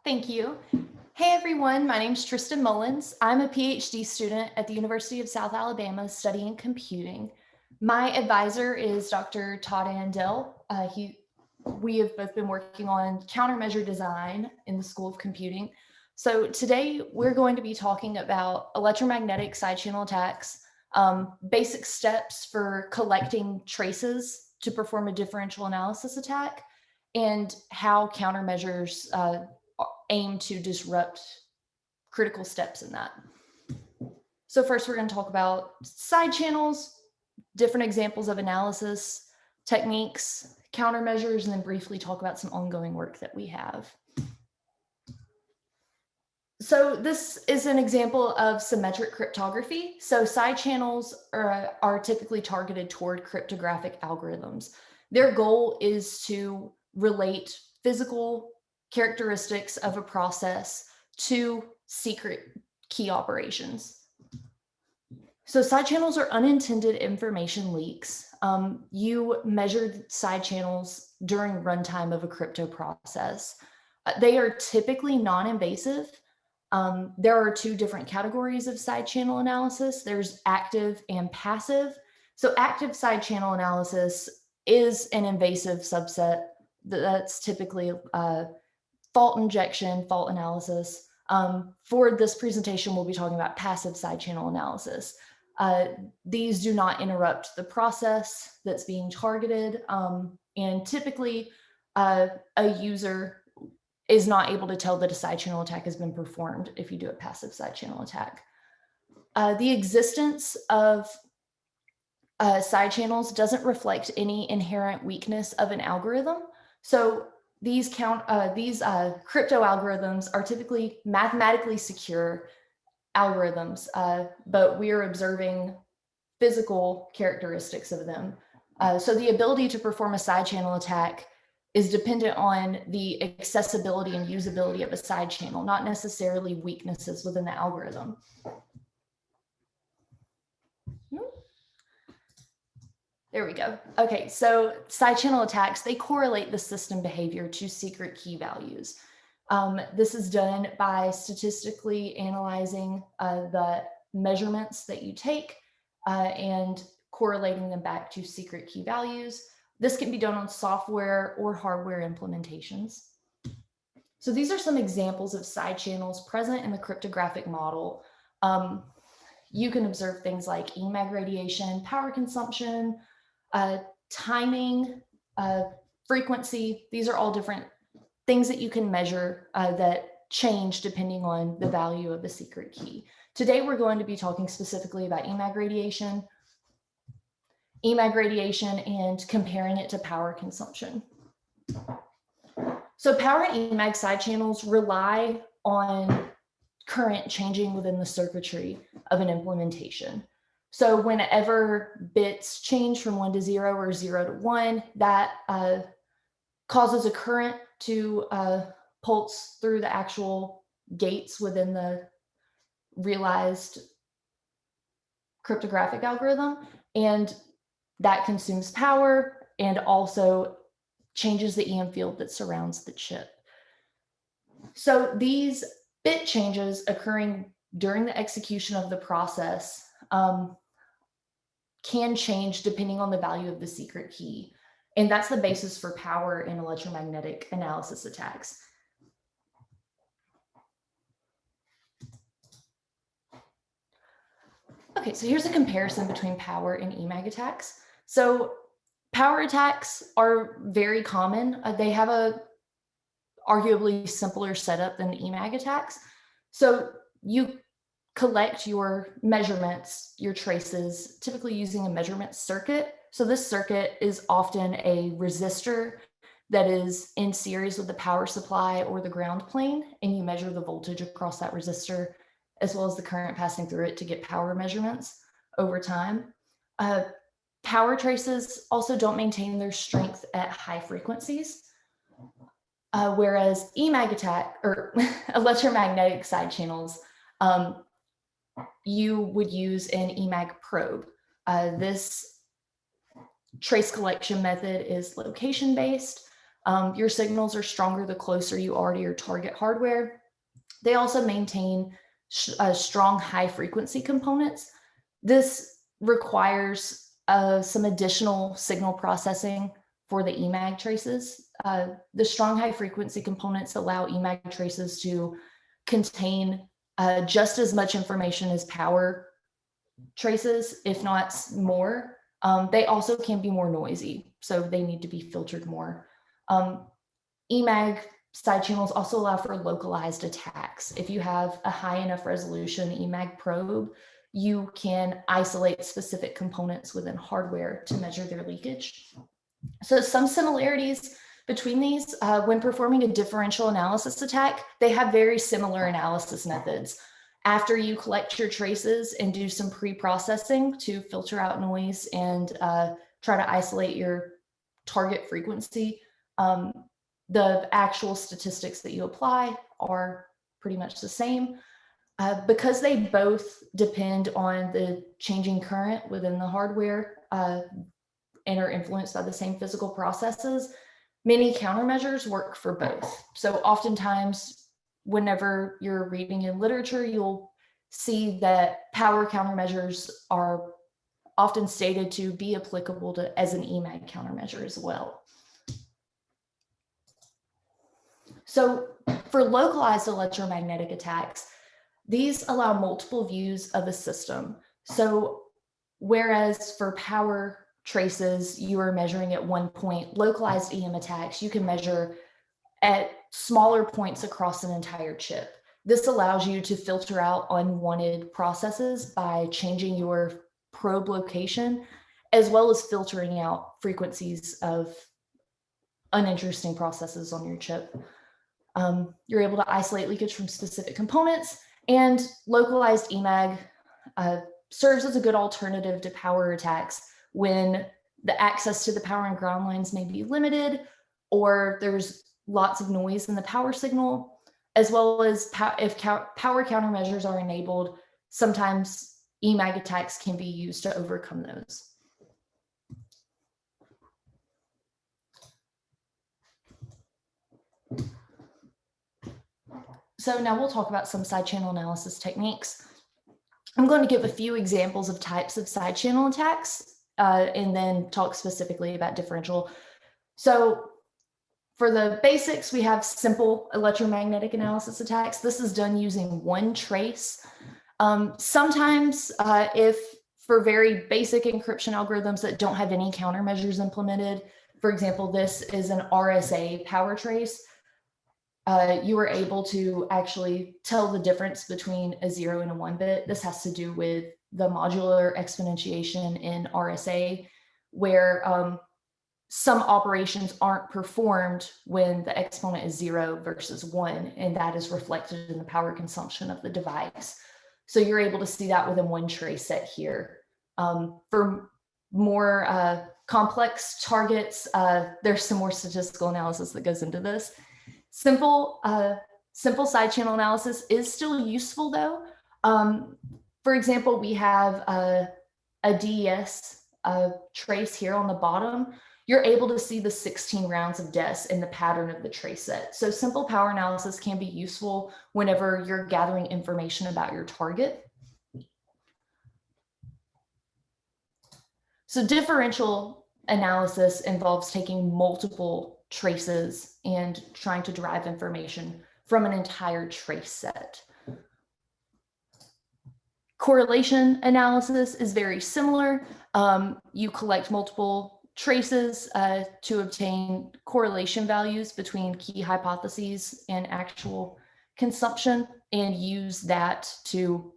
Thank you. Hey everyone, my name is Tristen Mullins. I'm a PhD student at the University of South Alabama studying computing. My advisor is Dr. Todd Andell. We have both been working on countermeasure design in the School of Computing. So today we're going to be talking about electromagnetic side channel attacks, basic steps for collecting traces to perform a differential analysis attack, and how countermeasures aim to disrupt critical steps in that. So first, we're going to talk about side channels, different examples of analysis, techniques, countermeasures, and then briefly talk about some ongoing work that we have. So this is an example of symmetric cryptography. So side channels are typically targeted toward cryptographic algorithms. Their goal is to relate physical characteristics of a process to secret key operations. So side channels are unintended information leaks. You measured side channels during runtime of a crypto process. They are typically non-invasive. There are two different categories of side channel analysis. There's active and passive. So active side channel analysis is an invasive subset. That's typically fault injection, fault analysis. For this presentation, we'll be talking about passive side channel analysis. These do not interrupt the process that's being targeted, and typically a user is not able to tell that a side channel attack has been performed if you do a passive side channel attack. The existence of side channels doesn't reflect any inherent weakness of an algorithm. So these crypto algorithms are typically mathematically secure algorithms, but we are observing physical characteristics of them. So the ability to perform a side channel attack is dependent on the accessibility and usability of a side channel, not necessarily weaknesses within the algorithm. There we go. Okay, so side channel attacks, they correlate the system behavior to secret key values. This is done by statistically analyzing the measurements that you take and correlating them back to secret key values. This can be done on software or hardware implementations. So these are some examples of side channels present in the cryptographic model. You can observe things like EMAG radiation, power consumption, timing, frequency. These are all different things that you can measure that change depending on the value of the secret key. Today, we're going to be talking specifically about EMAG radiation and comparing it to power consumption. So power and EMAG side channels rely on current changing within the circuitry of an implementation. So whenever bits change from 1 to 0 or 0 to 1, that causes a current to pulse through the actual gates within the realized cryptographic algorithm, and that consumes power and also changes the EM field that surrounds the chip. So these bit changes occurring during the execution of the process can change depending on the value of the secret key. And that's the basis for power and electromagnetic analysis attacks. Okay, so here's a comparison between power and EMAG attacks. So power attacks are very common. They have a arguably simpler setup than EMAG attacks. So you collect your measurements, your traces, typically using a measurement circuit. So this circuit is often a resistor that is in series with the power supply or the ground plane, and you measure the voltage across that resistor as well as the current passing through it to get power measurements over time. Power traces also don't maintain their strength at high frequencies, whereas EMAG attack or electromagnetic side channels, you would use an EMAG probe. This trace collection method is location-based. Your signals are stronger the closer you are to your target hardware. They also maintain strong high frequency components. This requires some additional signal processing for the EMAG traces. The strong high frequency components allow EMAG traces to contain just as much information as power traces, if not more. They also can be more noisy, so they need to be filtered more. EMAG side channels also allow for localized attacks. If you have a high enough resolution EMAG probe, you can isolate specific components within hardware to measure their leakage. So some similarities between these, when performing a differential analysis attack, they have very similar analysis methods. After you collect your traces and do some pre-processing to filter out noise and try to isolate your target frequency, the actual statistics that you apply are pretty much the same. Because they both depend on the changing current within the hardware and are influenced by the same physical processes, many countermeasures work for both. So oftentimes, whenever you're reading in literature, you'll see that power countermeasures are often stated to be applicable to as an EMAG countermeasure as well. So for localized electromagnetic attacks, these allow multiple views of a system. So whereas for power traces, you are measuring at one point, localized EM attacks, you can measure at smaller points across an entire chip. This allows you to filter out unwanted processes by changing your probe location, as well as filtering out frequencies of uninteresting processes on your chip. You're able to isolate leakage from specific components, and localized EMAG serves as a good alternative to power attacks when the access to the power and ground lines may be limited, or there's lots of noise in the power signal, as well as if power countermeasures are enabled, sometimes EMAG attacks can be used to overcome those. So now we'll talk about some side channel analysis techniques. I'm going to give a few examples of types of side channel attacks and then talk specifically about differential. So for the basics, we have simple electromagnetic analysis attacks. This is done using one trace. Sometimes if for very basic encryption algorithms that don't have any countermeasures implemented, for example, this is an RSA power trace, you are able to actually tell the difference between a 0 and a 1 bit. This has to do with the modular exponentiation in RSA, where some operations aren't performed when the exponent is 0 versus 1, and that is reflected in the power consumption of the device. So you're able to see that within one trace set here. For more complex targets, there's some more statistical analysis that goes into this. Simple side channel analysis is still useful though. For example, we have a DES trace here on the bottom. You're able to see the 16 rounds of DES in the pattern of the trace set. So simple power analysis can be useful whenever you're gathering information about your target. So differential analysis involves taking multiple traces and trying to derive information from an entire trace set. Correlation analysis is very similar. You collect multiple traces to obtain correlation values between key hypotheses and actual consumption, and use that to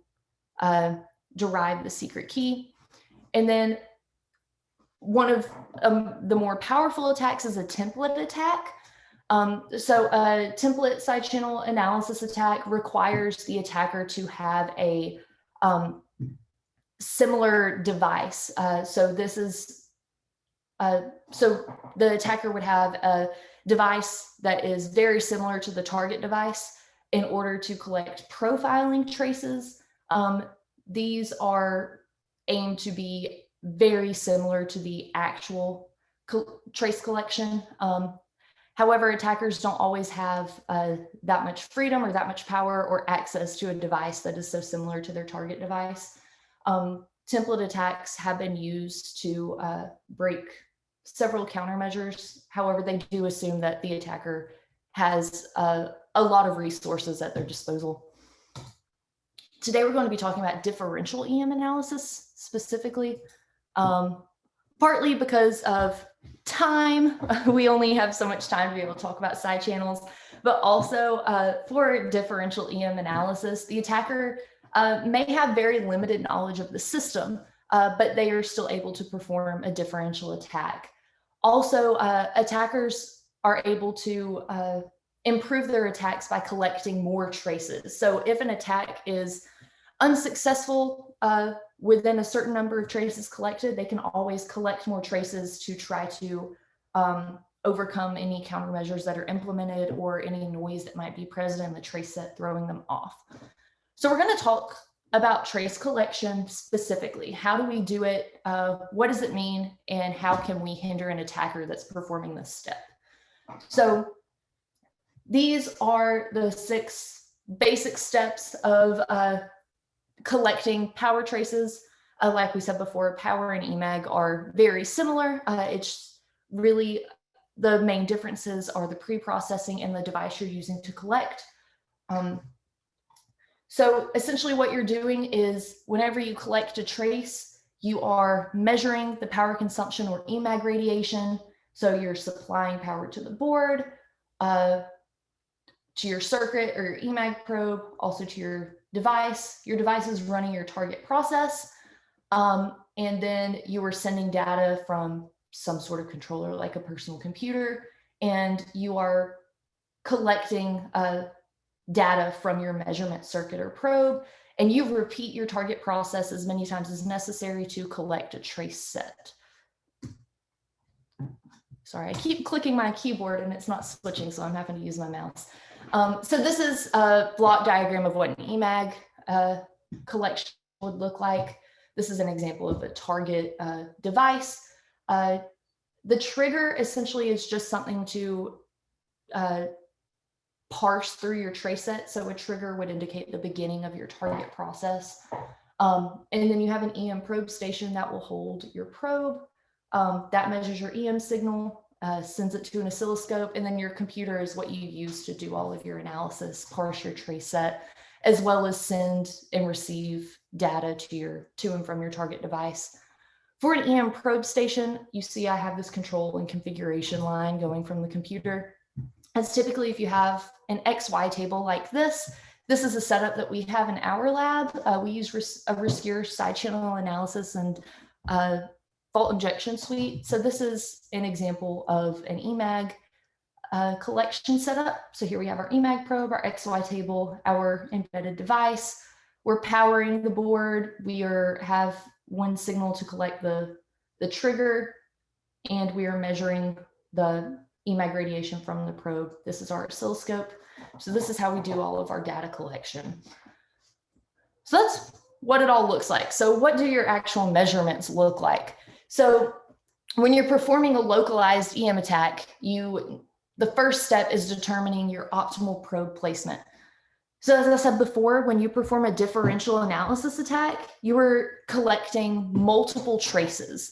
derive the secret key. And then one of the more powerful attacks is a template attack. So a template side channel analysis attack requires the attacker to have a similar device. So this is so the attacker would have a device that is very similar to the target device in order to collect profiling traces. These are aimed to be very similar to the actual trace collection. However, attackers don't always have that much freedom or that much power or access to a device that is so similar to their target device. Template attacks have been used to break several countermeasures. However, they do assume that the attacker has a lot of resources at their disposal. Today, we're going to be talking about differential EM analysis specifically, partly because of time. We only have so much time to be able to talk about side channels, but also for differential EM analysis, the attacker may have very limited knowledge of the system, but they are still able to perform a differential attack. Also, attackers are able to improve their attacks by collecting more traces. So if an attack is unsuccessful within a certain number of traces collected, they can always collect more traces to try to overcome any countermeasures that are implemented or any noise that might be present in the trace set throwing them off. So we're going to talk about trace collection specifically. How do we do it? What does it mean? And how can we hinder an attacker that's performing this step? So these are the 6 basic steps of collecting power traces. Like we said before, power and EMAG are very similar. It's really the main differences are the pre-processing and the device you're using to collect. So essentially what you're doing is whenever you collect a trace, you are measuring the power consumption or EMAG radiation. So you're supplying power to the board, to your circuit or your EMAG probe, also to your device. Your device is running your target process. And then you are sending data from some sort of controller like a personal computer, and you are collecting data from your measurement circuit or probe, and you repeat your target process as many times as necessary to collect a trace set. Sorry, I keep clicking my keyboard and it's not switching, so I'm having to use my mouse. So this is a block diagram of what an EMAG collection would look like. This is an example of a target device. The trigger essentially is just something to parse through your trace set. So a trigger would indicate the beginning of your target process. And then you have an EM probe station that will hold your probe. That measures your EM signal, sends it to an oscilloscope, and then your computer is what you use to do all of your analysis, parse your trace set, as well as send and receive data to and from your target device. For an EM probe station, you see I have this control and configuration line going from the computer. As typically, if you have an XY table like this is a setup that we have in our lab. We use a riskier side channel analysis and fault injection suite. So this is an example of an EMAG collection setup. So here we have our EMAG probe, our XY table, our embedded device. We're powering the board. We have one signal to collect the trigger, and we are measuring the EMAG radiation from the probe. This is our oscilloscope. So this is how we do all of our data collection. So that's what it all looks like. So what do your actual measurements look like? So when you're performing a localized EM attack, the first step is determining your optimal probe placement. So as I said before, when you perform a differential analysis attack, you are collecting multiple traces.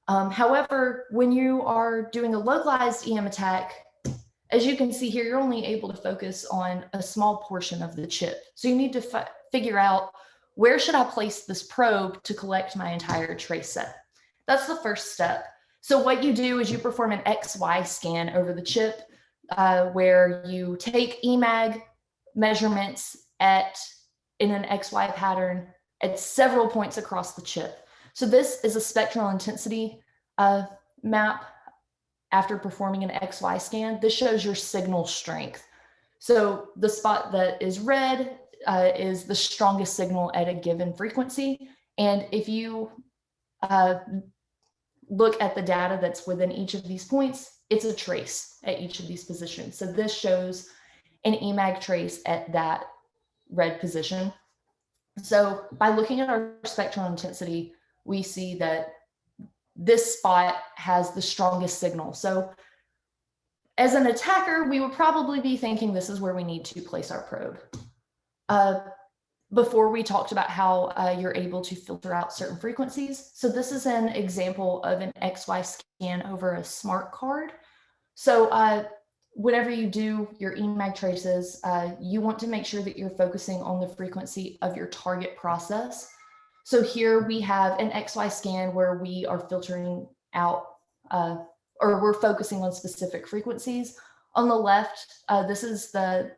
However, when you are doing a localized EM attack, as you can see here, you're only able to focus on a small portion of the chip. So you need to figure out, where should I place this probe to collect my entire trace set? That's the first step. So what you do is you perform an XY scan over the chip, where you take EMAG measurements in an XY pattern at several points across the chip. So this is a spectral intensity map after performing an XY scan. This shows your signal strength. So the spot that is red is the strongest signal at a given frequency. And if you look at the data that's within each of these points, it's a trace at each of these positions. So this shows an EMAG trace at that red position. So by looking at our spectral intensity, we see that this spot has the strongest signal. So as an attacker, we would probably be thinking this is where we need to place our probe. Before we talked about how you're able to filter out certain frequencies. So this is an example of an XY scan over a smart card. So whenever you do your EMAG traces, you want to make sure that you're focusing on the frequency of your target process. So here we have an XY scan where we are filtering out, or we're focusing on specific frequencies. On the left, this is the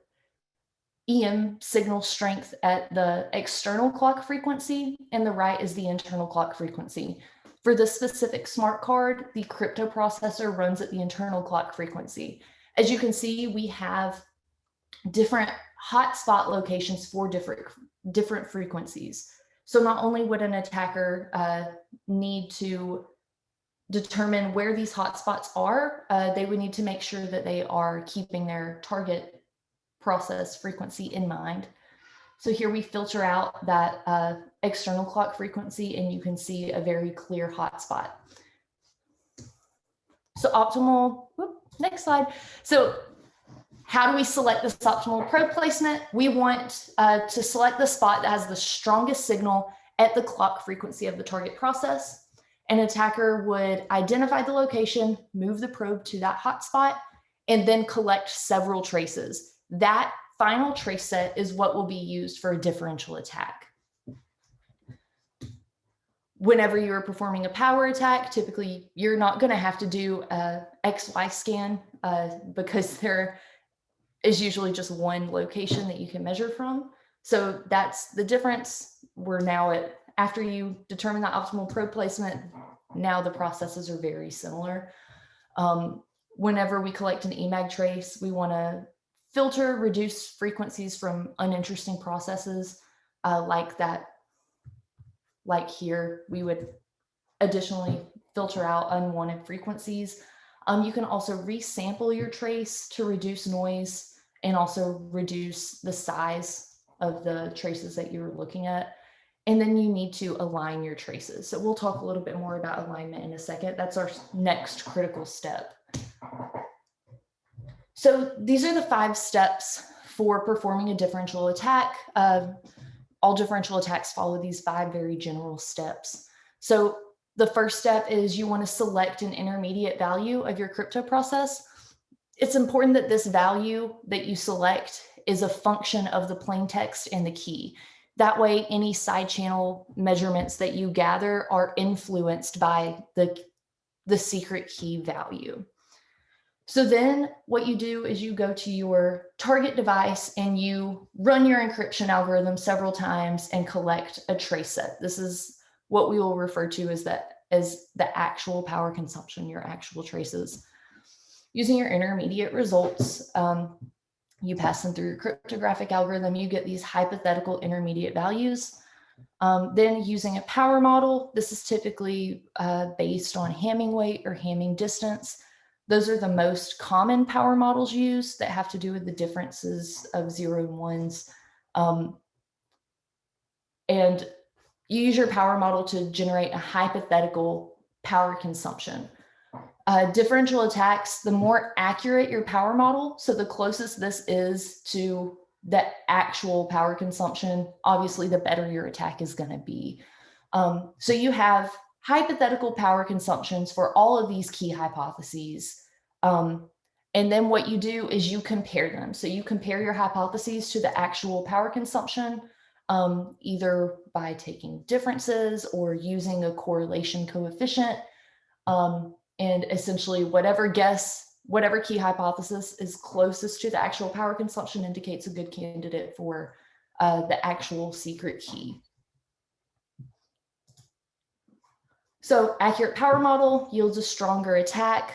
EM signal strength at the external clock frequency, and the right is the internal clock frequency. For this specific smart card, the crypto processor runs at the internal clock frequency. As you can see, we have different hotspot locations for different frequencies. So not only would an attacker need to determine where these hotspots are, they would need to make sure that they are keeping their target process frequency in mind. So here we filter out that external clock frequency, and you can see a very clear hotspot. So optimal, next slide. So how do we select this optimal probe placement? We want to select the spot that has the strongest signal at the clock frequency of the target process. An attacker would identify the location, move the probe to that hotspot, and then collect several traces. That final trace set is what will be used for a differential attack. Whenever you're performing a power attack, typically you're not going to have to do a XY scan because there is usually just one location that you can measure from. So that's the difference. We're now at, after you determine the optimal probe placement, now the processes are very similar. Whenever we collect an EMAG trace, we want to filter, reduce frequencies from uninteresting processes like that. Like here, we would additionally filter out unwanted frequencies. You can also resample your trace to reduce noise and also reduce the size of the traces that you're looking at. And then you need to align your traces. So we'll talk a little bit more about alignment in a second. That's our next critical step. So these are the 5 steps for performing a differential attack. All differential attacks follow these 5 very general steps. So the first step is you want to select an intermediate value of your crypto process. It's important that this value that you select is a function of the plain text and the key. That way, any side channel measurements that you gather are influenced by the secret key value. So then what you do is you go to your target device and you run your encryption algorithm several times and collect a trace set. This is what we will refer to as the actual power consumption, your actual traces. Using your intermediate results, you pass them through your cryptographic algorithm, you get these hypothetical intermediate values. Then using a power model, this is typically based on Hamming weight or Hamming distance. Those are the most common power models used that have to do with the differences of 0 and 1s. And you use your power model to generate a hypothetical power consumption. Differential attacks, the more accurate your power model, so the closest this is to the actual power consumption, obviously the better your attack is going to be. So you have hypothetical power consumptions for all of these key hypotheses. And then what you do is you compare them. So you compare your hypotheses to the actual power consumption, either by taking differences or using a correlation coefficient. And essentially whatever key hypothesis is closest to the actual power consumption indicates a good candidate for the actual secret key. So accurate power model yields a stronger attack.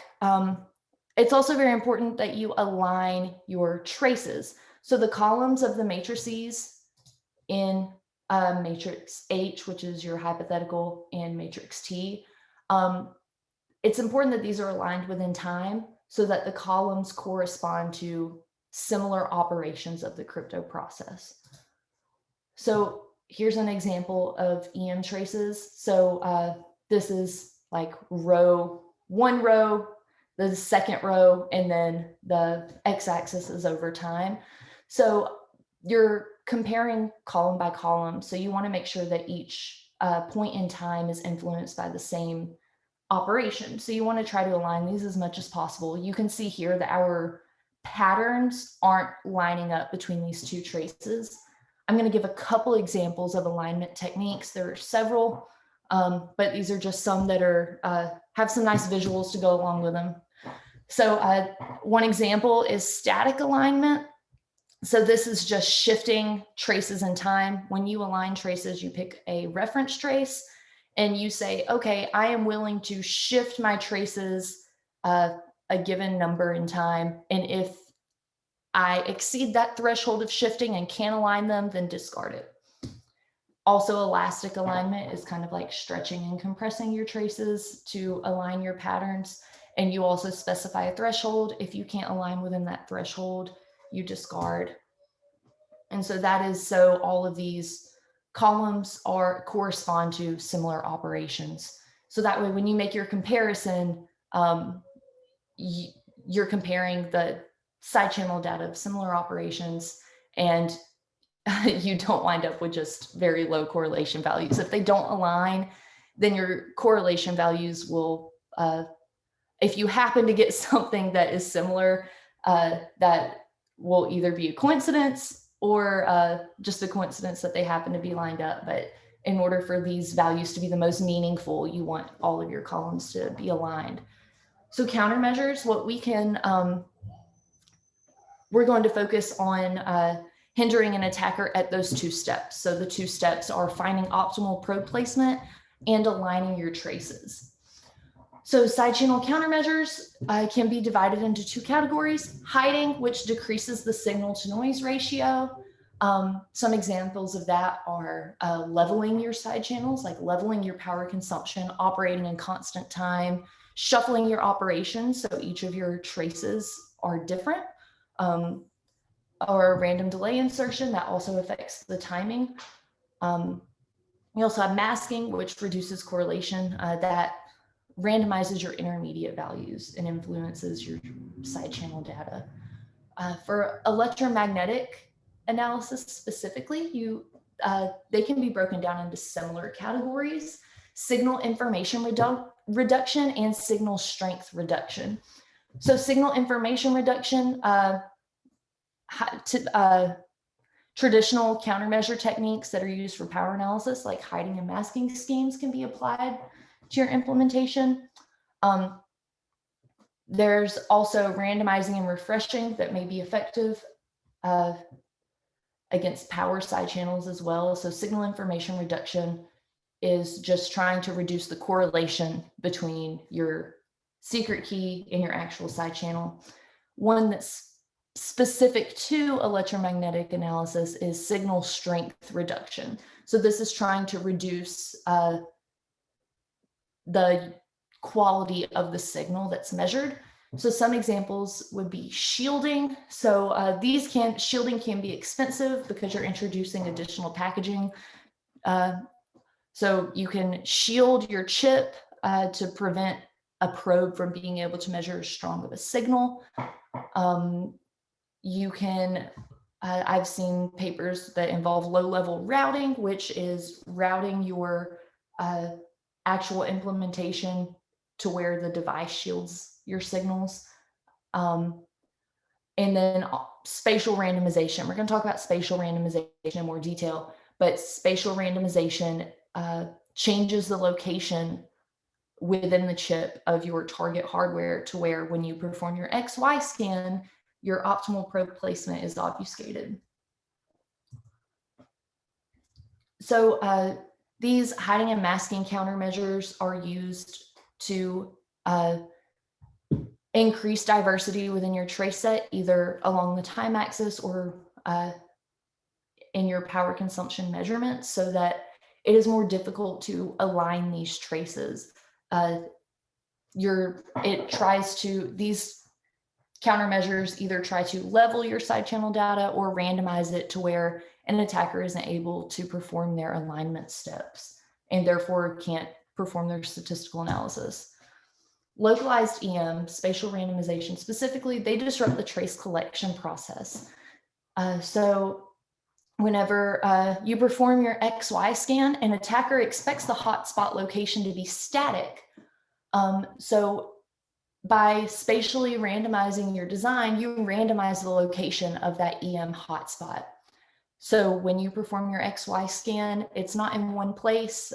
It's also very important that you align your traces. So the columns of the matrices in matrix H, which is your hypothetical, and matrix T, it's important that these are aligned within time so that the columns correspond to similar operations of the crypto process. So here's an example of EM traces. So this is like one row the second row, and then the x-axis is over time. So you're comparing column by column. So you want to make sure that each point in time is influenced by the same operation. So you want to try to align these as much as possible. You can see here that our patterns aren't lining up between these two traces. I'm going to give a couple examples of alignment techniques. There are several, but these are just some that are have some nice visuals to go along with them. So one example is static alignment. So this is just shifting traces in time. When you align traces, you pick a reference trace and you say, okay, I am willing to shift my traces a given number in time. And if I exceed that threshold of shifting and can't align them, then discard it. Also, elastic alignment is kind of like stretching and compressing your traces to align your patterns. And you also specify a threshold. If you can't align within that threshold, you discard. And so that is so all of these columns correspond to similar operations. So that way, when you make your comparison, you're comparing the side channel data of similar operations, and you don't wind up with just very low correlation values. If they don't align, then your correlation values will, if you happen to get something that is similar, that will either be a coincidence or just a coincidence that they happen to be lined up. But in order for these values to be the most meaningful, you want all of your columns to be aligned. So countermeasures, what we can, we're going to focus on hindering an attacker at those two steps. So the two steps are finding optimal probe placement and aligning your traces. So side channel countermeasures can be divided into two categories: hiding, which decreases the signal to noise ratio. Some examples of that are leveling your side channels, like leveling your power consumption, operating in constant time, shuffling your operations, so each of your traces are different, or random delay insertion that also affects the timing. We also have masking, which reduces correlation, that randomizes your intermediate values and influences your side channel data. For electromagnetic analysis specifically, they can be broken down into similar categories: signal information reduction and signal strength reduction. So signal information reduction, traditional countermeasure techniques that are used for power analysis, like hiding and masking schemes, can be applied to your implementation. There's also randomizing and refreshing that may be effective against power side channels as well. So signal information reduction is just trying to reduce the correlation between your secret key and your actual side channel. One that's specific to electromagnetic analysis is signal strength reduction. So this is trying to reduce the quality of the signal that's measured. So some examples would be shielding. So shielding can be expensive because you're introducing additional packaging. So you can shield your chip to prevent a probe from being able to measure as strong of a signal. You can, I've seen papers that involve low-level routing, which is routing your actual implementation to where the device shields your signals. And then spatial randomization. We're going to talk about spatial randomization in more detail, but spatial randomization changes the location within the chip of your target hardware to where when you perform your XY scan, your optimal probe placement is obfuscated. So these hiding and masking countermeasures are used to increase diversity within your trace set, either along the time axis or in your power consumption measurements, so that it is more difficult to align these traces. These countermeasures either try to level your side channel data or randomize it to where an attacker isn't able to perform their alignment steps and therefore can't perform their statistical analysis. Localized EM, spatial randomization specifically, they disrupt the trace collection process. So whenever you perform your XY scan, an attacker expects the hotspot location to be static. So by spatially randomizing your design, you randomize the location of that EM hotspot. So when you perform your XY scan, it's not in one place.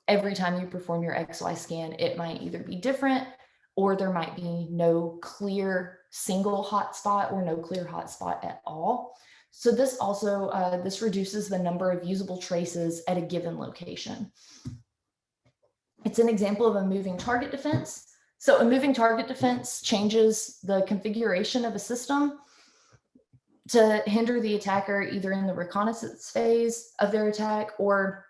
Every time you perform your XY scan, it might either be different, or there might be no clear single hotspot or no clear hotspot at all. So this also, this reduces the number of usable traces at a given location. It's an example of a moving target defense. So a moving target defense changes the configuration of a system to hinder the attacker either in the reconnaissance phase of their attack or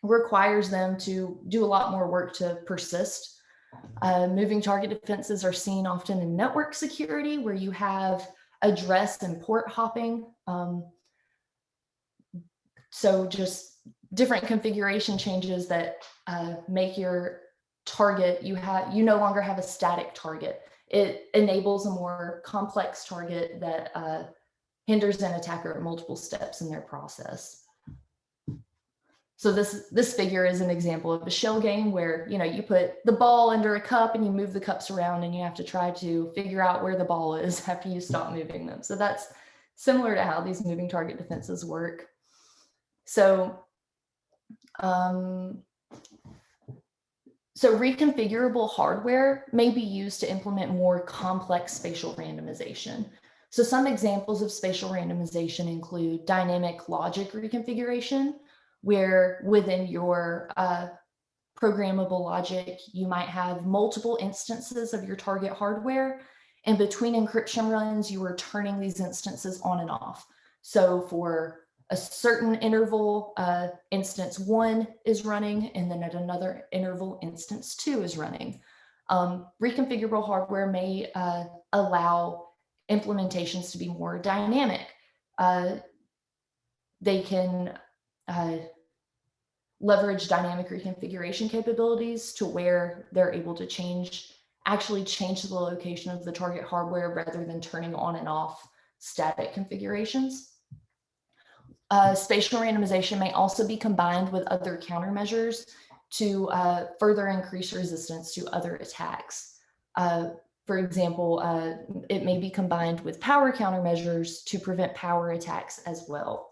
requires them to do a lot more work to persist. Moving target defenses are seen often in network security, where you have address and port hopping. So just different configuration changes that make your target, you no longer have a static target. It enables a more complex target that hinders an attacker at multiple steps in their process. So this figure is an example of a shell game where, you know, you put the ball under a cup and you move the cups around and you have to try to figure out where the ball is after you stop moving them. So that's similar to how these moving target defenses work. So, so reconfigurable hardware may be used to implement more complex spatial randomization. So some examples of spatial randomization include dynamic logic reconfiguration, where within your programmable logic, you might have multiple instances of your target hardware, and between encryption runs, you are turning these instances on and off. So for a certain interval, instance 1 is running, and then at another interval, instance 2 is running. Reconfigurable hardware may allow implementations to be more dynamic. They can leverage dynamic reconfiguration capabilities to where they're able to actually change the location of the target hardware rather than turning on and off static configurations. Spatial randomization may also be combined with other countermeasures to further increase resistance to other attacks. For example, it may be combined with power countermeasures to prevent power attacks as well.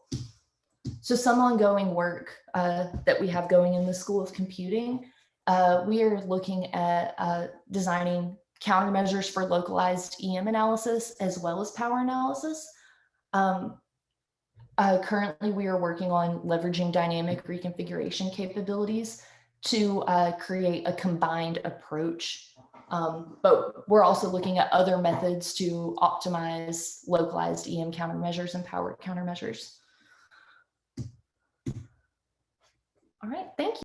So some ongoing work that we have going in the School of Computing, we are looking at designing countermeasures for localized EM analysis as well as power analysis. Currently, we are working on leveraging dynamic reconfiguration capabilities to create a combined approach. But we're also looking at other methods to optimize localized EM countermeasures and power countermeasures. All right, thank you.